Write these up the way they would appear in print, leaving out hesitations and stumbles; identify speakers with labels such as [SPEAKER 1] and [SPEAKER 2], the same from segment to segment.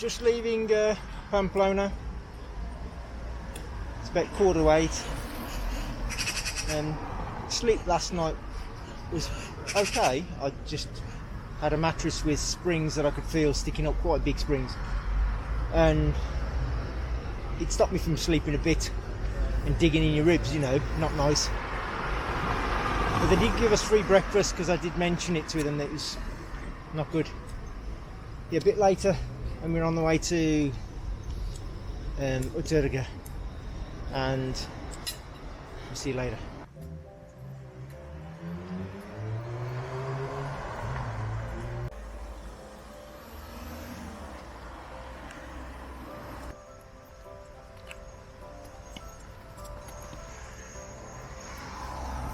[SPEAKER 1] just leaving Pamplona. It's about 7:45. Sleep last night was okay. I just had a mattress with springs that I could feel sticking up, quite big springs, and it stopped me from sleeping a bit and digging in your ribs, you know, not nice. But they did give us free breakfast because I did mention it to them that it was not good. Yeah, a bit later, and we're on the way to Uterga, and we'll see you later.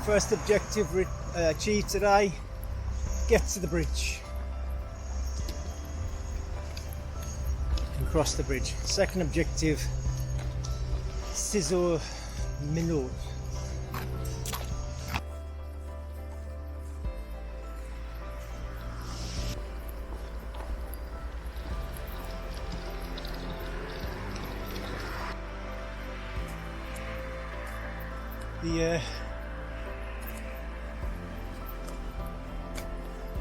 [SPEAKER 1] First objective achieved today, get to the bridge and cross the bridge. Second objective, Camino.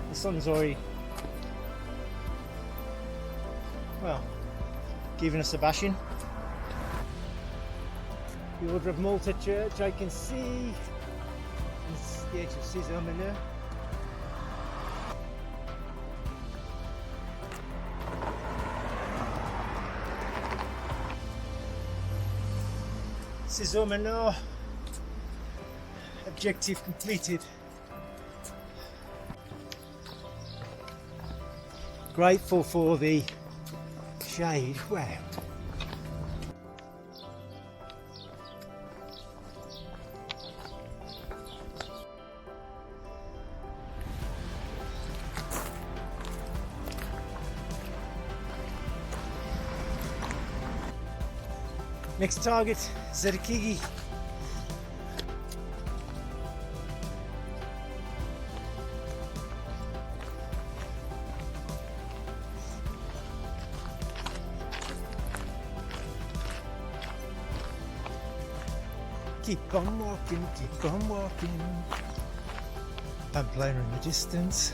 [SPEAKER 1] The sun's already, well, giving us a bashing. The Order of Malta Church, I can see. It's the edge of Camino. Camino. Objective completed. Grateful for the shade. Wow. Next target, Zerikigi. Keep on walking, keep on walking. Pamplona in the distance.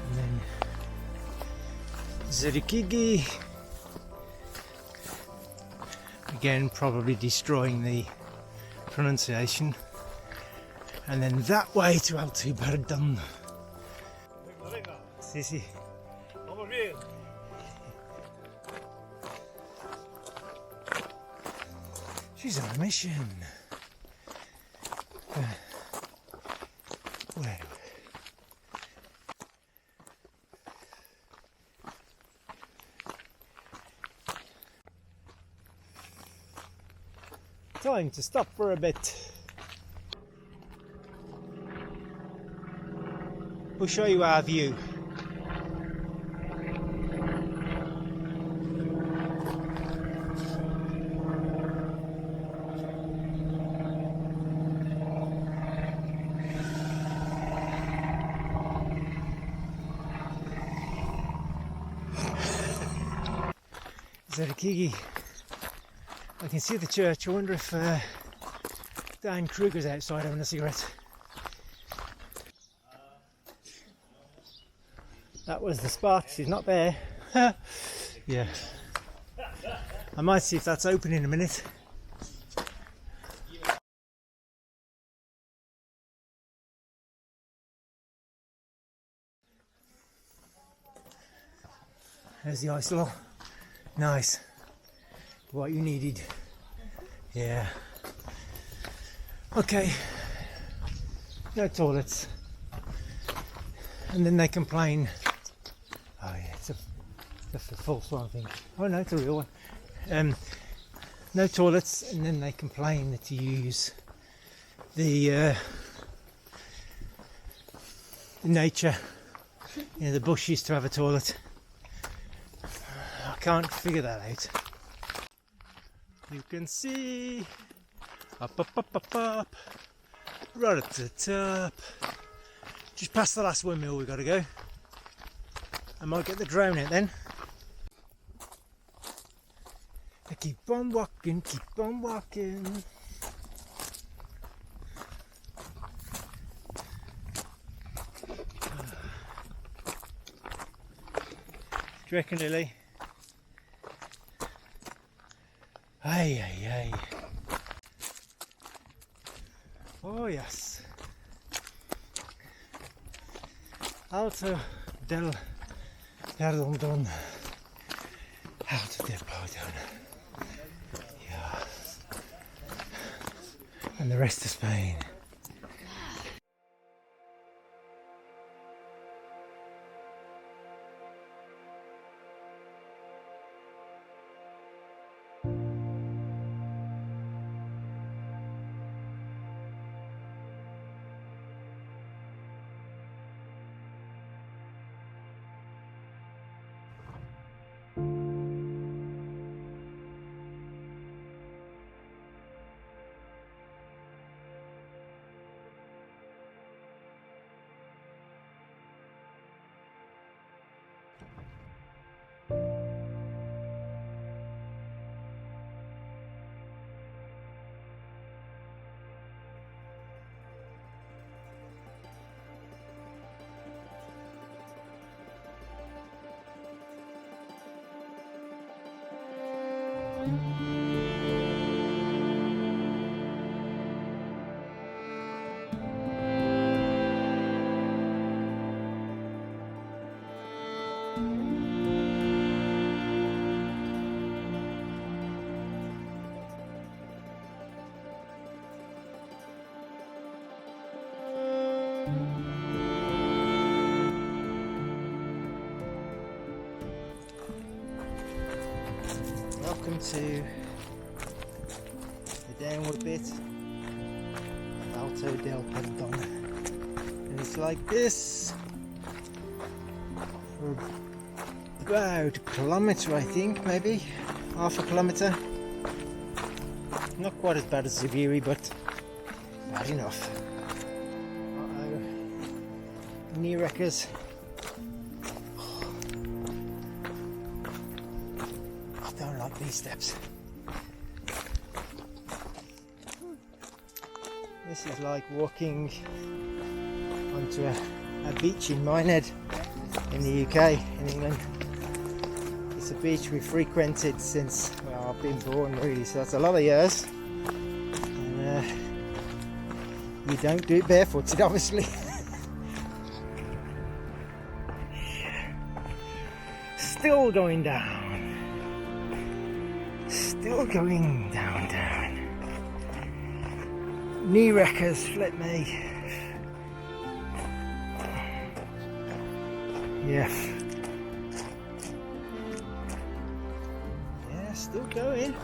[SPEAKER 1] And then Zerikigi. Again, probably destroying the pronunciation. And then that way to Uterga. Sí, sí. She's on a mission. Wow. Time to stop for a bit. We'll show you our view. Zerikigi. I can see the church. I wonder if Dan Kruger's outside having a cigarette. That was the spot. He's not there. Yeah. I might see if that's open in a minute. There's the ice wall. Nice. What you needed. Yeah. Okay. No toilets. And then they complain. Oh yeah, it's a false one, I think. Oh no, it's a real one. No toilets, and then they complain that you use the nature, you know, the bushes to have a toilet. I can't figure that out. You can see up, right up to the top. Just past the last windmill we've got to go. I might get the drone out then. I keep on walking, keep on walking. Do you reckon, Lily? Ay, ay, ay. Oh, yes. Alto del Perdon. Alto del Perdon. Yes. And the rest of Spain. Welcome to the downward bit of Alto del Perdon, and it's like this for about a kilometre, I think, maybe half a kilometre. Not quite as bad as Zubiri, but bad enough. Knee wreckers. I don't like these steps. This is like walking onto a beach in Minehead in the UK, in England. It's a beach we've frequented since, well, I've been born really, so that's a lot of years. And you don't do it barefooted, obviously. Still going down. Still going down. Knee wreckers, flip me. Yes. Yeah, still going.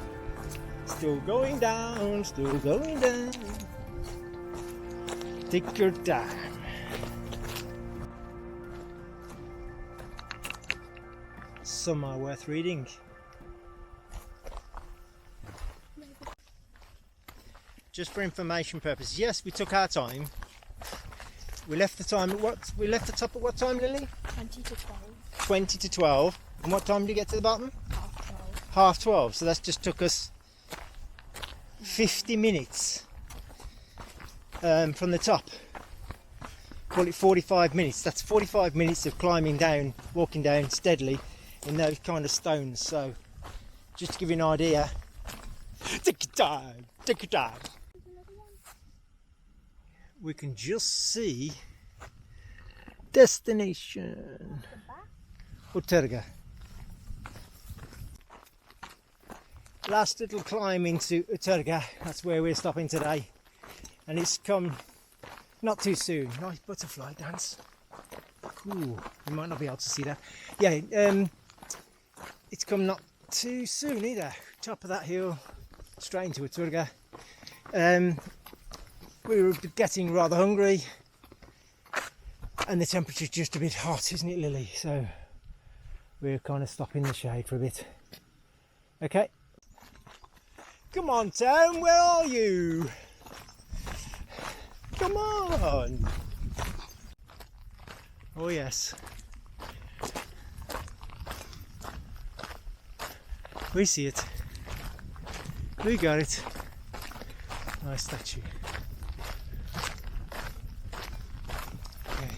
[SPEAKER 1] Still going down, still going down. Take your time. Some are worth reading. Just for information purposes, yes, we took our time. We left the time at what? We left the top at what time, Lily?
[SPEAKER 2] 20 to 12.
[SPEAKER 1] 20 to 12. And what time did you get to the bottom?
[SPEAKER 2] Half 12.
[SPEAKER 1] Half 12. So that just took us 50 minutes from the top. Call it 45 minutes. That's 45 minutes of climbing down, walking down steadily in those kind of stones. So just to give you an idea. Take your time. Take your time. We can just see destination Uterga. Last little climb into Uterga. That's where we're stopping today, and it's come not too soon. Nice butterfly dance. Ooh, you might not be able to see that. Yeah, it's come not too soon either. Top of that hill, straight into Uterga. We were getting rather hungry, and the temperature's just a bit hot, isn't it, Lily? So we're kind of stopping in the shade for a bit. Okay. Come on, Tom, where are you? Come on. Oh yes. We see it. We got it. Nice statue. Okay.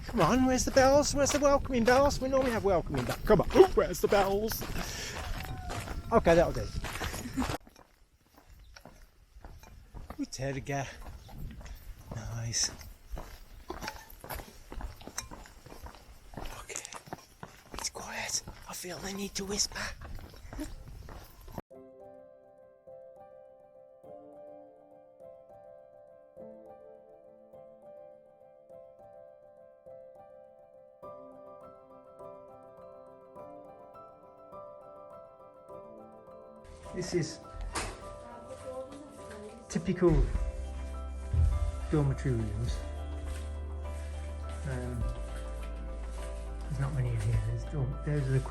[SPEAKER 1] Come on, where's the bells? Where's the welcoming bells? We normally have welcoming bells. Come on, where's the bells? Okay, that'll do. Uterga. Nice. Okay. It's quiet. I feel they need to whisper. This is typical dormitory rooms. There's not many in here. Those are the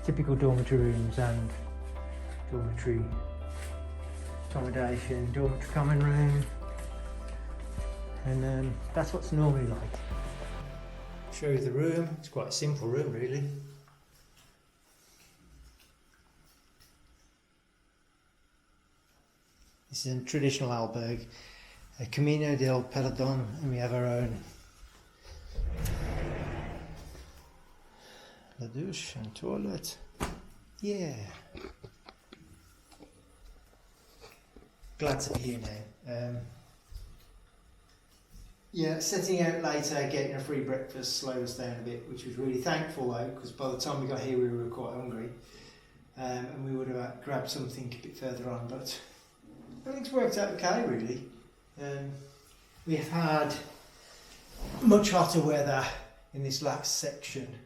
[SPEAKER 1] typical dormitory rooms and dormitory accommodation, dormitory common room, and that's what's normally like. Show you the room. It's quite a simple room, really. This is a traditional albergue, a Camino del Perdón, and we have our own la douche and toilet. Yeah. Glad to be here now. Yeah, setting out later, getting a free breakfast slowed us down a bit, which was really thankful though, because by the time we got here we were quite hungry, and we would have grabbed something a bit further on, but everything's worked out okay, really. We have had much hotter weather in this last section.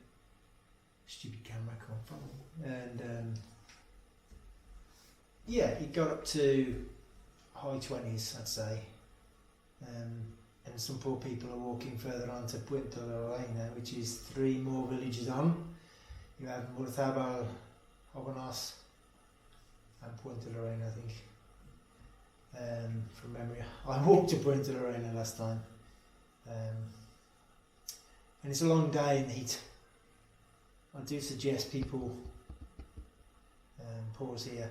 [SPEAKER 1] Stupid camera can't follow. And yeah, it got up to high 20s, I'd say. And some poor people are walking further on to Puerto Lorena, which is 3 more villages on. You have Murtabal, Hoganos, and Puerto Lorena, I think. From memory, I walked to Puerto Lorena last time, and it's a long day in the heat. I do suggest people pause here.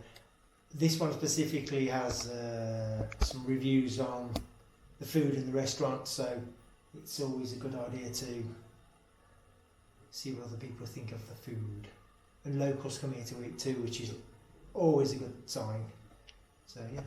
[SPEAKER 1] This one specifically has some reviews on the food in the restaurant, so it's always a good idea to see what other people think of the food. And locals come here to eat too, which is always a good sign. So yeah.